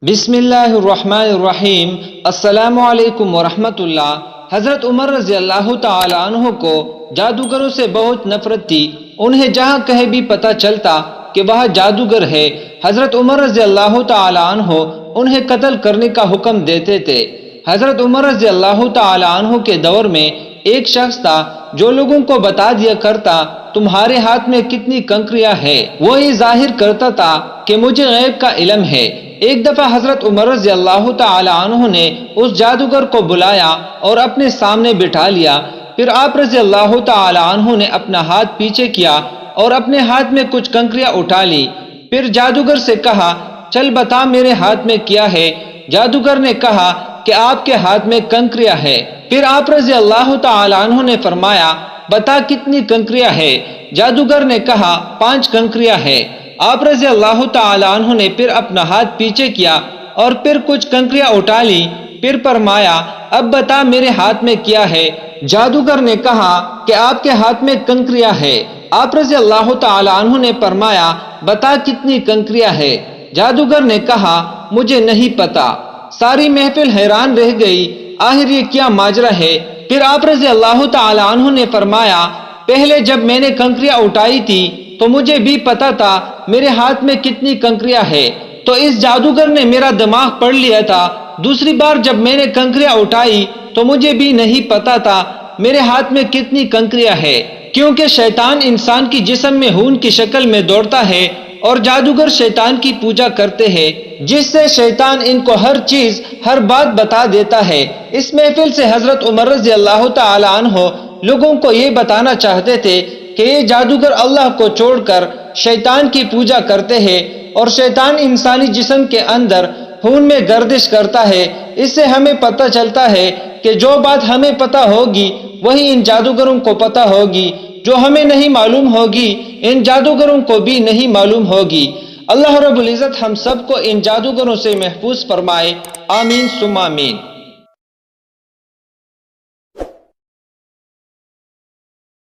بسم اللہ الرحمن الرحیم۔ السلام علیکم ورحمۃ اللہ۔ حضرت عمر رضی اللہ تعالی عنہ کو جادوگروں سے بہت نفرت تھی۔ انہیں جہاں کہیں بھی پتہ چلتا کہ وہاں جادوگر ہے، حضرت عمر رضی اللہ تعالی عنہ انہیں قتل کرنے کا حکم دیتے تھے۔ حضرت عمر رضی اللہ تعالی عنہ کے دور میں ایک شخص تھا جو لوگوں کو بتا دیا کرتا تمہارے ہاتھ میں کتنی کنکریاں ہے۔ وہ یہ ظاہر کرتا تھا کہ مجھے غیب کا علم ہے۔ ایک دفعہ حضرت عمر رضی اللہ تعالی عنہ نے اس جادوگر کو بلایا اور اپنے سامنے بٹھا لیا۔ پھر آپ رضی اللہ تعالی عنہ نے اپنا ہاتھ پیچھے کیا اور اپنے ہاتھ میں کچھ کنکریاں اٹھا لی۔ پھر جادوگر سے کہا، چل بتا میرے ہاتھ میں کیا ہے۔ جادوگر نے کہا کہ آپ کے ہاتھ میں کنکریاں ہے۔ پھر آپ رضی اللہ تعالی عنہ نے فرمایا، بتا کتنی کنکریاں ہے۔ جادوگر نے کہا 5 کنکریاں ہے۔ آپ رضی اللہ تعالی عنہ نے پھر اپنا ہاتھ پیچھے کیا اور پھر کچھ کنکریاں اٹھا لی۔ پھر فرمایا، اب بتا میرے ہاتھ میں کیا ہے۔ جادوگر نے کہا کہ آپ کے ہاتھ میں کنکریاں ہے۔ آپ رضی اللہ تعالی عنہ نے فرمایا، بتا کتنی کنکریاں ہے۔ جادوگر نے کہا، مجھے نہیں پتا۔ ساری محفل حیران رہ گئی، آخر یہ کیا ماجرا ہے۔ پھر آپ رضی اللہ تعالی عنہ نے فرمایا، پہلے جب میں نے کنکریاں اٹھائی تھی تو مجھے بھی پتا تھا میرے ہاتھ میں کتنی کنکریاں ہے، تو اس جادوگر نے میرا دماغ پڑھ لیا تھا۔ دوسری بار جب میں نے کنکریاں اٹھائی تو مجھے بھی نہیں پتا تھا میرے ہاتھ میں کتنی کنکریاں ہے، کیونکہ شیطان انسان کی جسم میں خون کی شکل میں دوڑتا ہے اور جادوگر شیطان کی پوجا کرتے ہیں، جس سے شیطان ان کو ہر چیز ہر بات بتا دیتا ہے۔ اس محفل سے حضرت عمر رضی اللہ تعالی عنہ لوگوں کو یہ بتانا چاہتے تھے کہ یہ جادوگر اللہ کو چھوڑ کر شیطان کی پوجا کرتے ہیں اور شیطان انسانی جسم کے اندر خون میں گردش کرتا ہے۔ اس سے ہمیں پتہ چلتا ہے کہ جو بات ہمیں پتہ ہوگی وہی ان جادوگروں کو پتہ ہوگی، جو ہمیں نہیں معلوم ہوگی ان جادوگروں کو بھی نہیں معلوم ہوگی۔ اللہ رب العزت ہم سب کو ان جادوگروں سے محفوظ فرمائے، آمین ثم آمین۔